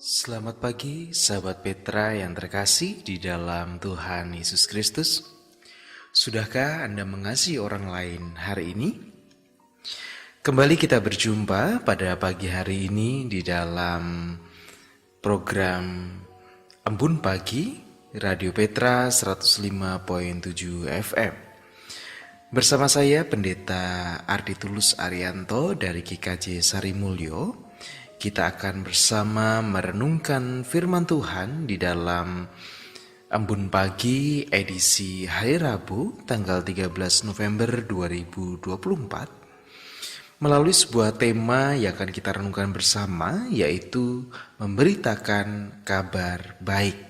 Selamat pagi, sahabat Petra yang terkasih di dalam Tuhan Yesus Kristus. Sudahkah Anda mengasihi orang lain hari ini? Kembali kita berjumpa pada pagi hari ini di dalam program Embun Pagi Radio Petra 105.7 FM. Bersama saya Pendeta Ardi Tulus Arianto dari GKJ Sarimulyo. Kita akan bersama merenungkan firman Tuhan di dalam Embun Pagi edisi hari Rabu tanggal 13 November 2024 melalui sebuah tema yang akan kita renungkan bersama, yaitu memberitakan kabar baik.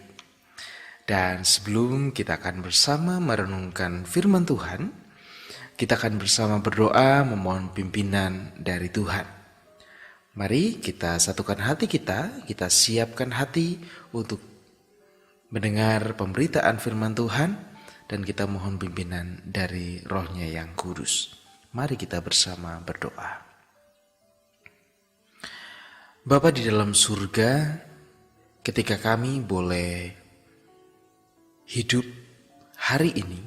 Dan sebelum kita akan bersama merenungkan firman Tuhan, kita akan bersama berdoa memohon pimpinan dari Tuhan. Mari kita satukan hati kita siapkan hati untuk mendengar pemberitaan firman Tuhan, dan kita mohon pimpinan dari Roh-Nya yang kudus. Mari kita bersama berdoa. Bapa di dalam surga, ketika kami boleh hidup hari ini,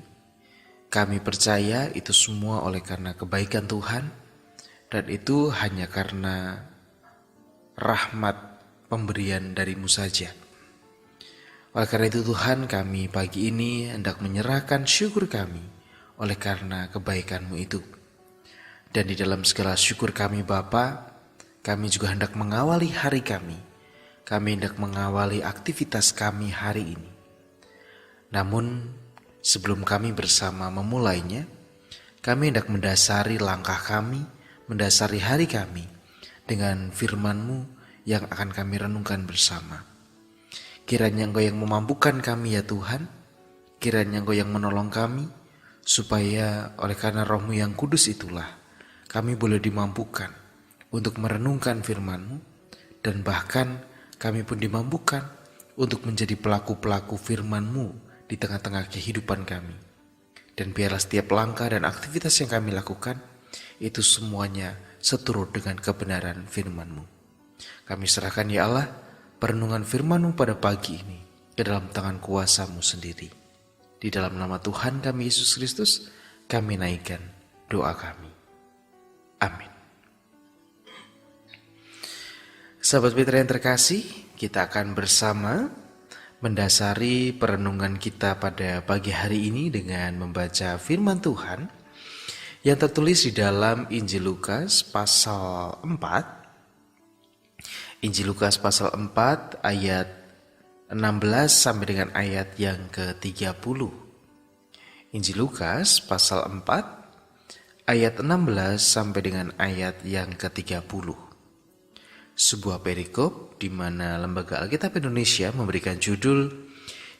kami percaya itu semua oleh karena kebaikan Tuhan, dan itu hanya karena rahmat pemberian dari-Mu saja. Oleh karena itu Tuhan, kami pagi ini hendak menyerahkan syukur kami oleh karena kebaikan-Mu itu. Dan di dalam segala syukur kami Bapa, kami juga hendak mengawali hari kami. Kami hendak mengawali aktivitas kami hari ini. Namun sebelum kami bersama memulainya, kami hendak mendasari langkah kami, mendasari hari kami dengan firman-Mu yang akan kami renungkan bersama. Kiranya Engkau yang memampukan kami ya Tuhan, kiranya Engkau yang menolong kami, supaya oleh karena Roh-Mu yang kudus itulah kami boleh dimampukan untuk merenungkan firman-Mu, dan bahkan kami pun dimampukan untuk menjadi pelaku-pelaku firman-Mu di tengah-tengah kehidupan kami. Dan biarlah setiap langkah dan aktivitas yang kami lakukan itu semuanya seturut dengan kebenaran firman-Mu. Kami serahkan ya Allah perenungan firman-Mu pada pagi ini ke dalam tangan kuasa-Mu sendiri. Di dalam nama Tuhan kami Yesus Kristus, kami naikkan doa kami. Amin. Sahabat Petra yang terkasih, kita akan bersama mendasari perenungan kita pada pagi hari ini dengan membaca firman Tuhan yang tertulis di dalam Injil Lukas pasal 4. Injil Lukas pasal 4 ayat 16 sampai dengan ayat yang ke-30. Injil Lukas pasal 4 ayat 16 sampai dengan ayat yang ke-30. Sebuah perikop di mana Lembaga Alkitab Indonesia memberikan judul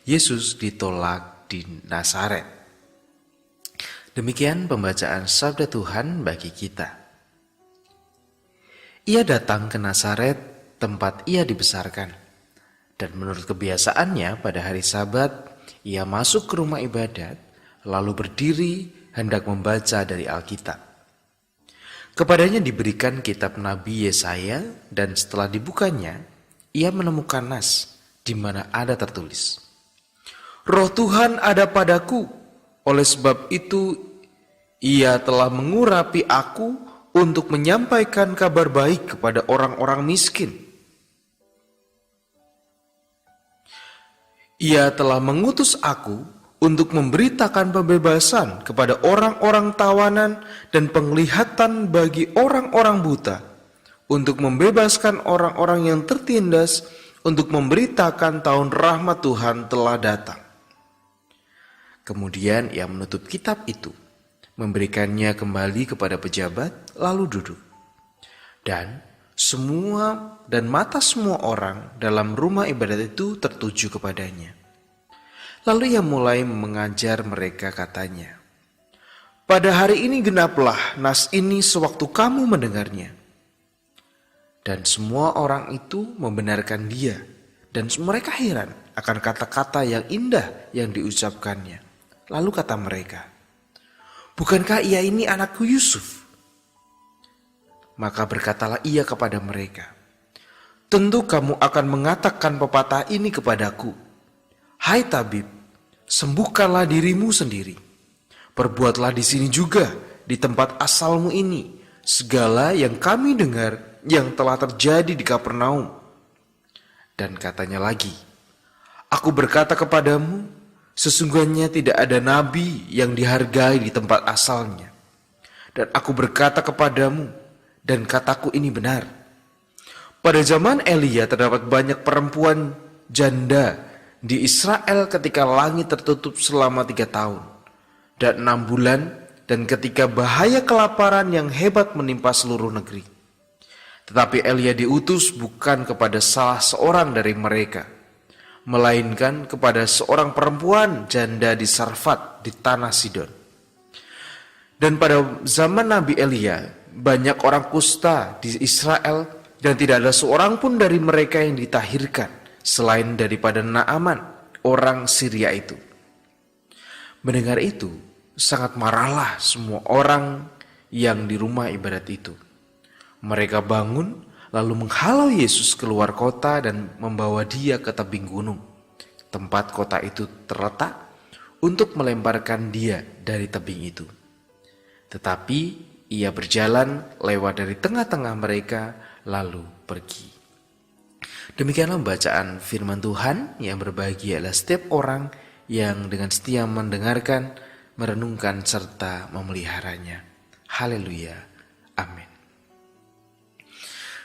Yesus ditolak di Nazaret. Demikian pembacaan sabda Tuhan bagi kita. Ia datang ke Nazaret, tempat ia dibesarkan. Dan menurut kebiasaannya pada hari Sabat, ia masuk ke rumah ibadat, lalu berdiri hendak membaca dari Alkitab. Kepadanya diberikan kitab Nabi Yesaya, dan setelah dibukanya, ia menemukan nas di mana ada tertulis, Roh Tuhan ada padaku, oleh sebab itu, ia telah mengurapi aku untuk menyampaikan kabar baik kepada orang-orang miskin. Ia telah mengutus aku untuk memberitakan pembebasan kepada orang-orang tawanan dan penglihatan bagi orang-orang buta, untuk membebaskan orang-orang yang tertindas, untuk memberitakan tahun rahmat Tuhan telah datang. Kemudian ia menutup kitab itu, memberikannya kembali kepada pejabat, lalu duduk. Dan mata semua orang dalam rumah ibadat itu tertuju kepadanya. Lalu ia mulai mengajar mereka, katanya, pada hari ini genaplah nas ini sewaktu kamu mendengarnya. Dan semua orang itu membenarkan dia, dan mereka heran akan kata-kata yang indah yang diucapkannya. Lalu kata mereka, bukankah ia ini anakku Yusuf? Maka berkatalah ia kepada mereka, tentu kamu akan mengatakan pepatah ini kepadaku, hai tabib, sembuhkanlah dirimu sendiri. Perbuatlah di sini juga, di tempat asalmu ini, segala yang kami dengar yang telah terjadi di Kapernaum. Dan katanya lagi, aku berkata kepadamu, sesungguhnya tidak ada nabi yang dihargai di tempat asalnya. Dan aku berkata kepadamu, dan kataku ini benar. Pada zaman Elia terdapat banyak perempuan janda di Israel ketika langit tertutup selama 3 tahun dan 6 bulan, dan ketika bahaya kelaparan yang hebat menimpa seluruh negeri. Tetapi Elia diutus bukan kepada salah seorang dari mereka, melainkan kepada seorang perempuan janda di Sarfat di tanah Sidon. Dan pada zaman Nabi Elia, banyak orang kusta di Israel, dan tidak ada seorang pun dari mereka yang ditahirkan, selain daripada Naaman, orang Syria itu. Mendengar itu, sangat marahlah semua orang yang di rumah ibadat itu. Mereka bangun, lalu menghalau Yesus keluar kota dan membawa dia ke tebing gunung, tempat kota itu terletak, untuk melemparkan dia dari tebing itu. Tetapi ia berjalan lewat dari tengah-tengah mereka, lalu pergi. Demikianlah bacaan firman Tuhan. Yang berbahagia adalah setiap orang yang dengan setia mendengarkan, merenungkan, serta memeliharanya. Haleluya. Amin.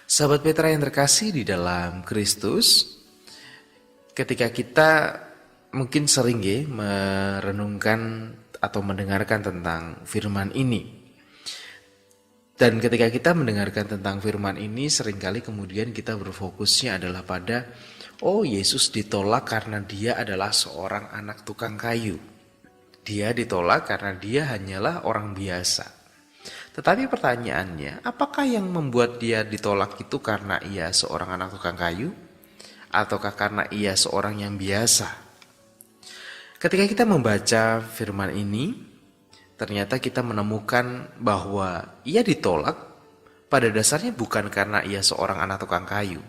Sahabat Petra yang terkasih di dalam Kristus, ketika kita mungkin sering merenungkan atau mendengarkan tentang firman ini, dan ketika kita mendengarkan tentang firman ini, seringkali kemudian kita berfokusnya adalah pada, oh, Yesus ditolak karena dia adalah seorang anak tukang kayu. Dia ditolak karena dia hanyalah orang biasa. Tetapi pertanyaannya, apakah yang membuat dia ditolak itu karena ia seorang anak tukang kayu? Ataukah karena ia seorang yang biasa? Ketika kita membaca firman ini, ternyata kita menemukan bahwa ia ditolak pada dasarnya bukan karena ia seorang anak tukang kayu.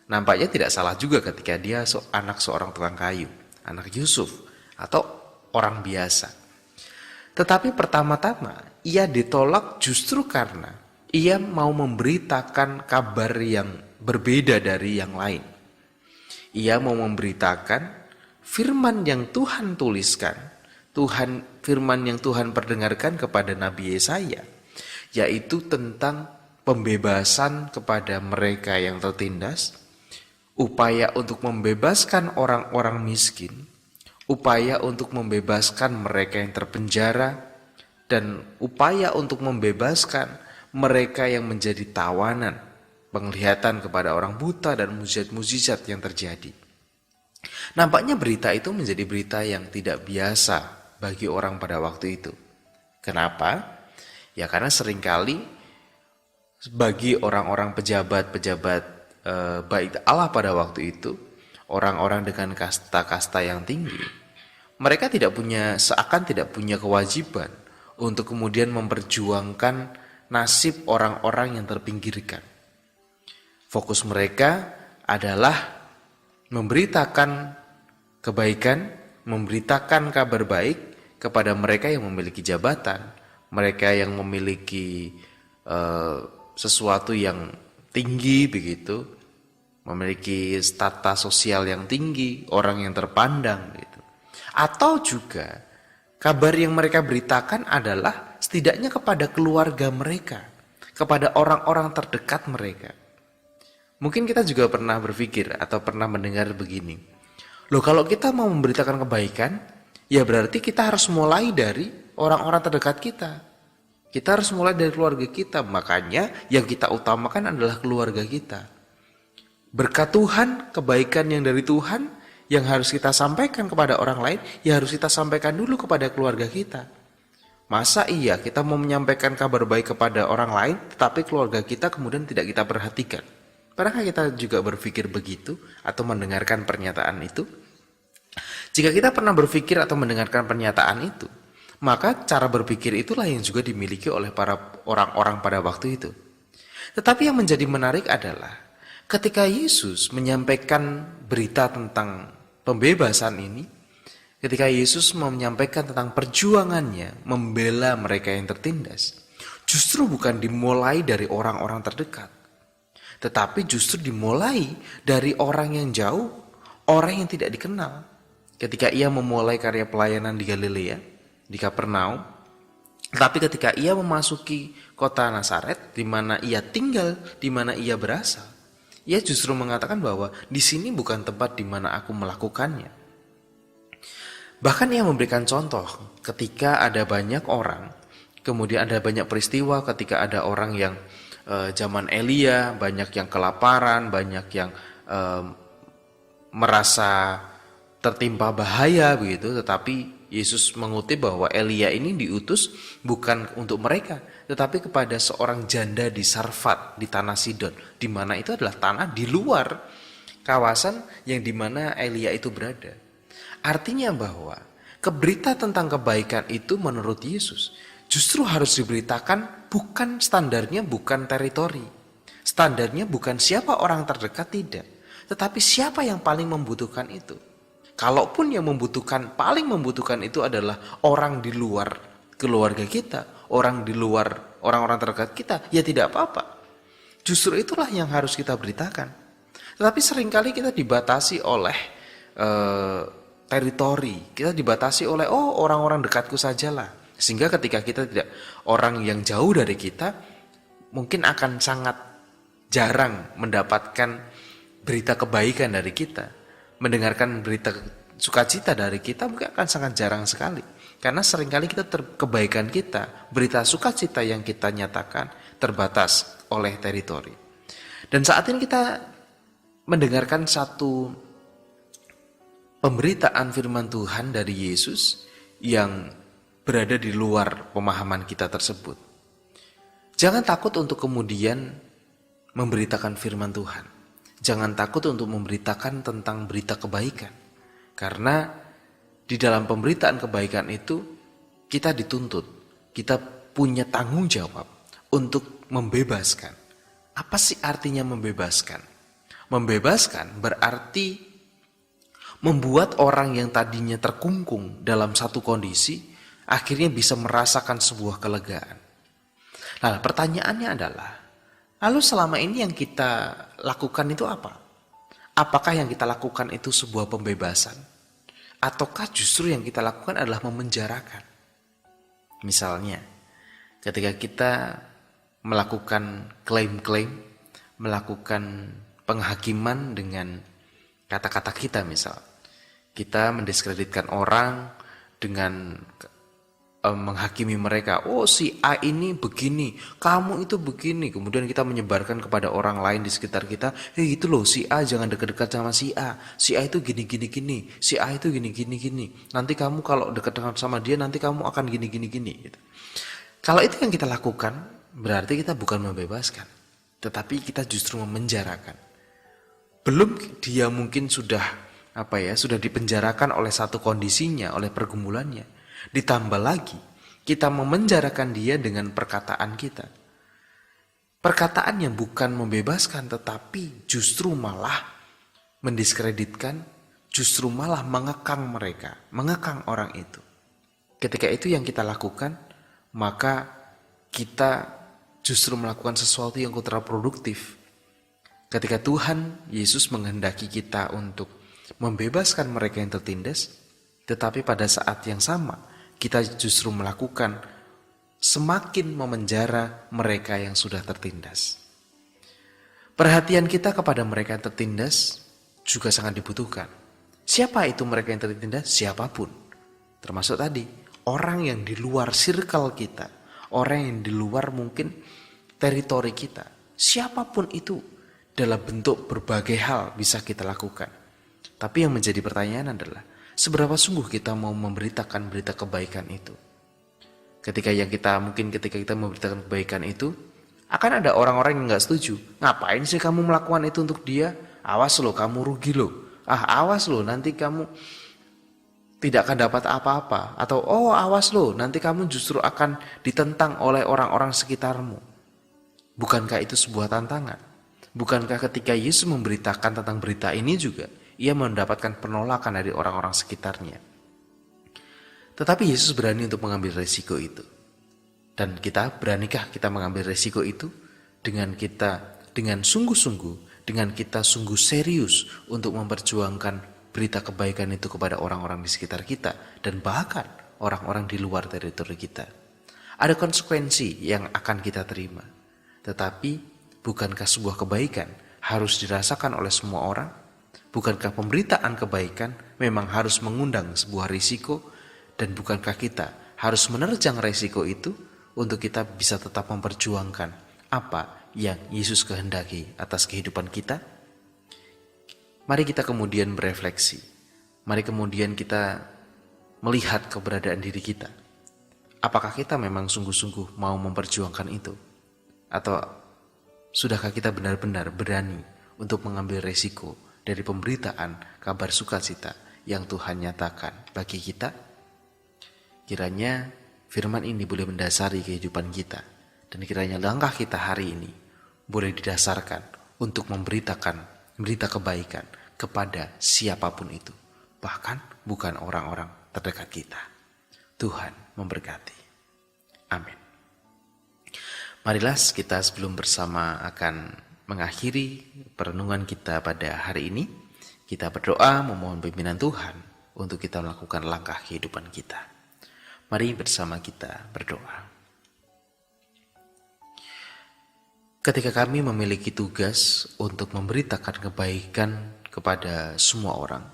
Nampaknya tidak salah juga ketika dia anak seorang tukang kayu, anak Yusuf atau orang biasa. Tetapi pertama-tama ia ditolak justru karena ia mau memberitakan kabar yang berbeda dari yang lain. Ia mau memberitakan firman yang Tuhan tuliskan, firman yang Tuhan perdengarkan kepada Nabi Yesaya, yaitu tentang pembebasan kepada mereka yang tertindas, upaya untuk membebaskan orang-orang miskin, upaya untuk membebaskan mereka yang terpenjara, dan upaya untuk membebaskan mereka yang menjadi tawanan, penglihatan kepada orang buta, dan mujizat-mujizat yang terjadi. Nampaknya berita itu menjadi berita yang tidak biasa bagi orang pada waktu itu. Kenapa? Ya karena seringkali bagi orang-orang pejabat-pejabat bait Allah pada waktu itu, orang-orang dengan kasta-kasta yang tinggi, mereka seakan tidak punya kewajiban untuk kemudian memperjuangkan nasib orang-orang yang terpinggirkan. Fokus mereka adalah memberitakan kebaikan, memberitakan kabar baik kepada mereka yang memiliki jabatan, mereka yang memiliki sesuatu yang tinggi begitu, memiliki strata sosial yang tinggi, orang yang terpandang gitu. Atau juga kabar yang mereka beritakan adalah setidaknya kepada keluarga mereka, kepada orang-orang terdekat mereka. Mungkin kita juga pernah berpikir atau pernah mendengar begini, loh kalau kita mau memberitakan kebaikan, ya berarti kita harus mulai dari orang-orang terdekat kita. Kita harus mulai dari keluarga kita, makanya yang kita utamakan adalah keluarga kita. Berkat Tuhan, kebaikan yang dari Tuhan, yang harus kita sampaikan kepada orang lain, ya harus kita sampaikan dulu kepada keluarga kita. Masa iya kita mau menyampaikan kabar baik kepada orang lain, tetapi keluarga kita kemudian tidak kita perhatikan? Pernahkah kita juga berpikir begitu atau mendengarkan pernyataan itu? Jika kita pernah berpikir atau mendengarkan pernyataan itu, maka cara berpikir itulah yang juga dimiliki oleh para orang-orang pada waktu itu. Tetapi yang menjadi menarik adalah Ketika Yesus menyampaikan berita tentang pembebasan ini, ketika Yesus menyampaikan tentang perjuangannya membela mereka yang tertindas, justru bukan dimulai dari orang-orang terdekat, tetapi justru dimulai dari orang yang jauh, orang yang tidak dikenal. Ketika ia memulai karya pelayanan di Galilea, di Kapernaum, tetapi ketika ia memasuki kota Nazaret, di mana ia tinggal, di mana ia berasal, ia justru mengatakan bahwa di sini bukan tempat di mana aku melakukannya. Bahkan ia memberikan contoh ketika ada banyak orang, kemudian ada banyak peristiwa ketika ada orang yang zaman Elia, banyak yang kelaparan, banyak yang merasa tertimpa bahaya begitu, tetapi Yesus mengutip bahwa Elia ini diutus bukan untuk mereka, tetapi kepada seorang janda di Sarfat, di tanah Sidon, di mana itu adalah tanah di luar kawasan yang di mana Elia itu berada. Artinya bahwa berita tentang kebaikan itu menurut Yesus justru harus diberitakan, bukan standarnya, bukan teritori. Standarnya bukan siapa orang terdekat, tidak, tetapi siapa yang paling membutuhkan itu. Kalaupun yang paling membutuhkan itu adalah orang di luar keluarga kita, orang di luar orang-orang terdekat kita, ya tidak apa-apa. Justru itulah yang harus kita beritakan. Tetapi seringkali kita dibatasi oleh teritori, kita dibatasi oleh orang-orang dekatku sajalah. Sehingga ketika kita tidak, orang yang jauh dari kita mungkin akan sangat jarang mendapatkan berita kebaikan dari kita. Mendengarkan berita sukacita dari kita mungkin akan sangat jarang sekali. Karena seringkali kebaikan kita, berita sukacita yang kita nyatakan terbatas oleh teritori. Dan saat ini kita mendengarkan satu pemberitaan firman Tuhan dari Yesus yang berada di luar pemahaman kita tersebut. Jangan takut untuk kemudian memberitakan firman Tuhan. Jangan takut untuk memberitakan tentang berita kebaikan. Karena di dalam pemberitaan kebaikan itu kita dituntut, kita punya tanggung jawab untuk membebaskan. Apa sih artinya membebaskan? Membebaskan berarti membuat orang yang tadinya terkungkung dalam satu kondisi akhirnya bisa merasakan sebuah kelegaan. Nah, pertanyaannya adalah, lalu selama ini yang kita lakukan itu apa? Apakah yang kita lakukan itu sebuah pembebasan? Ataukah justru yang kita lakukan adalah memenjarakan? Misalnya, ketika kita melakukan klaim-klaim, melakukan penghakiman dengan kata-kata kita misal. Kita mendiskreditkan orang dengan menghakimi mereka. Oh, si A ini begini, kamu itu begini. Kemudian kita menyebarkan kepada orang lain di sekitar kita, itu loh si A, jangan dekat-dekat sama si A. Si A itu gini gini gini, si A itu gini gini gini. Nanti kamu kalau dekat sama dia, nanti kamu akan gini gini gini. Gitu. Kalau itu yang kita lakukan, berarti kita bukan membebaskan, tetapi kita justru memenjarakan. Belum dia mungkin sudah sudah dipenjarakan oleh satu kondisinya, oleh pergumulannya. Ditambah lagi, kita memenjarakan dia dengan perkataan kita. Perkataan yang bukan membebaskan, tetapi justru malah mendiskreditkan, justru malah mengekang mereka, mengekang orang itu. Ketika itu yang kita lakukan, maka kita justru melakukan sesuatu yang kontraproduktif. Ketika Tuhan Yesus menghendaki kita untuk membebaskan mereka yang tertindas, tetapi pada saat yang sama, kita justru melakukan semakin memenjara mereka yang sudah tertindas. Perhatian kita kepada mereka yang tertindas juga sangat dibutuhkan. Siapa itu mereka yang tertindas? Siapapun. Termasuk tadi, orang yang di luar circle kita, orang yang di luar mungkin teritori kita. Siapapun itu, dalam bentuk berbagai hal bisa kita lakukan. Tapi yang menjadi pertanyaan adalah, seberapa sungguh kita mau memberitakan berita kebaikan itu? Ketika kita memberitakan kebaikan itu, akan ada orang-orang yang gak setuju. Ngapain sih kamu melakukan itu untuk dia? Awas loh, kamu rugi loh. Awas loh, nanti kamu tidak akan dapat apa-apa. Atau awas loh, nanti kamu justru akan ditentang oleh orang-orang sekitarmu. Bukankah itu sebuah tantangan? Bukankah ketika Yesus memberitakan tentang berita ini juga, ia mendapatkan penolakan dari orang-orang sekitarnya. Tetapi Yesus berani untuk mengambil resiko itu. Dan beranikah kita mengambil resiko itu dengan sungguh-sungguh, dengan kita sungguh serius untuk memperjuangkan berita kebaikan itu kepada orang-orang di sekitar kita dan bahkan orang-orang di luar teritori kita. Ada konsekuensi yang akan kita terima. Tetapi bukankah sebuah kebaikan harus dirasakan oleh semua orang? Bukankah pemberitaan kebaikan memang harus mengundang sebuah risiko? Dan bukankah kita harus menerjang risiko itu untuk kita bisa tetap memperjuangkan apa yang Yesus kehendaki atas kehidupan kita? Mari kita kemudian berefleksi. Mari kemudian kita melihat keberadaan diri kita. Apakah kita memang sungguh-sungguh mau memperjuangkan itu? Atau sudahkah kita benar-benar berani untuk mengambil resiko dari pemberitaan kabar sukacita yang Tuhan nyatakan bagi kita? Kiranya firman ini boleh mendasari kehidupan kita. Dan kiranya langkah kita hari ini boleh didasarkan untuk memberitakan berita kebaikan kepada siapapun itu. Bahkan bukan orang-orang terdekat kita. Tuhan memberkati. Amin. Marilah kita sebelum bersama akan mengakhiri perenungan kita pada hari ini, kita berdoa memohon pimpinan Tuhan untuk kita melakukan langkah kehidupan kita. Mari bersama kita berdoa. Ketika kami memiliki tugas untuk memberitakan kebaikan kepada semua orang,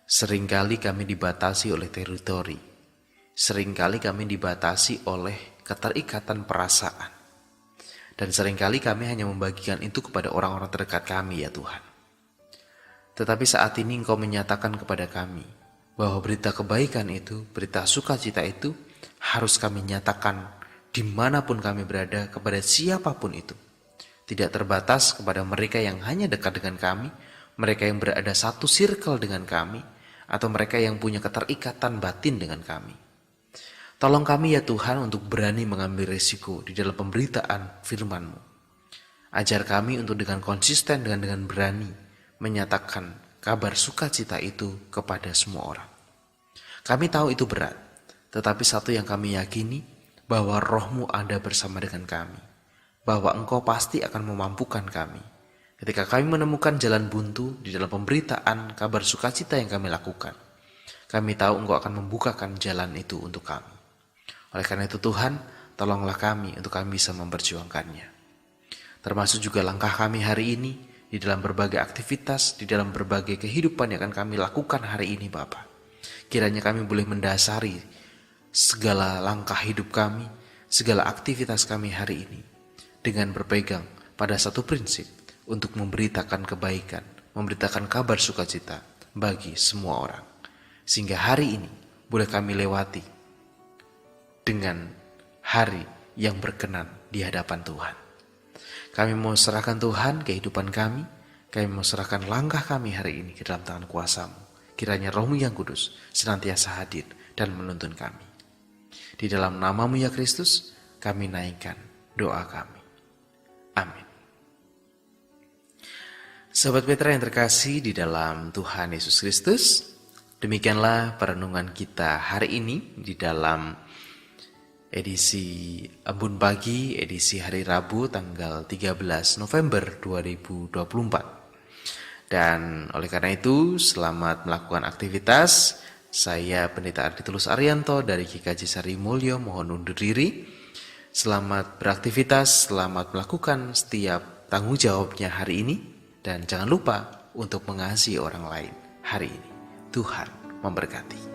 seringkali kami dibatasi oleh teritori, seringkali kami dibatasi oleh keterikatan perasaan, dan seringkali kami hanya membagikan itu kepada orang-orang terdekat kami, ya Tuhan. Tetapi saat ini Engkau menyatakan kepada kami bahwa berita kebaikan itu, berita sukacita itu harus kami nyatakan dimanapun kami berada kepada siapapun itu. Tidak terbatas kepada mereka yang hanya dekat dengan kami, mereka yang berada satu circle dengan kami, atau mereka yang punya keterikatan batin dengan kami. Tolong kami ya Tuhan untuk berani mengambil resiko di dalam pemberitaan firman-Mu. Ajar kami untuk dengan konsisten dengan berani menyatakan kabar sukacita itu kepada semua orang. Kami tahu itu berat, tetapi satu yang kami yakini, bahwa Roh-Mu ada bersama dengan kami, bahwa Engkau pasti akan memampukan kami. Ketika kami menemukan jalan buntu di dalam pemberitaan kabar sukacita yang kami lakukan, kami tahu Engkau akan membukakan jalan itu untuk kami. Oleh karena itu Tuhan, tolonglah kami untuk kami bisa memperjuangkannya. Termasuk juga langkah kami hari ini, di dalam berbagai aktivitas, di dalam berbagai kehidupan yang akan kami lakukan hari ini Bapa. Kiranya kami boleh mendasari segala langkah hidup kami, segala aktivitas kami hari ini dengan berpegang pada satu prinsip untuk memberitakan kebaikan, memberitakan kabar sukacita bagi semua orang. Sehingga hari ini boleh kami lewati dengan hari yang berkenan di hadapan Tuhan. Kami mau serahkan Tuhan kehidupan kami mau serahkan langkah kami hari ini ke dalam tangan kuasa-Mu. Kiranya Roh-Mu yang kudus senantiasa hadir dan menuntun kami. Di dalam nama-Mu ya Kristus, kami naikkan doa kami. Amin. Sahabat Petra yang terkasih di dalam Tuhan Yesus Kristus, demikianlah perenungan kita hari ini di dalam edisi Embun Pagi, edisi hari Rabu tanggal 13 November 2024. Dan oleh karena itu, selamat melakukan aktivitas. Saya Pendeta Arditulus Arianto dari GKJ Sari Mulyo mohon undur diri. Selamat beraktivitas, selamat melakukan setiap tanggung jawabnya hari ini. Dan jangan lupa untuk mengasihi orang lain hari ini. Tuhan memberkati.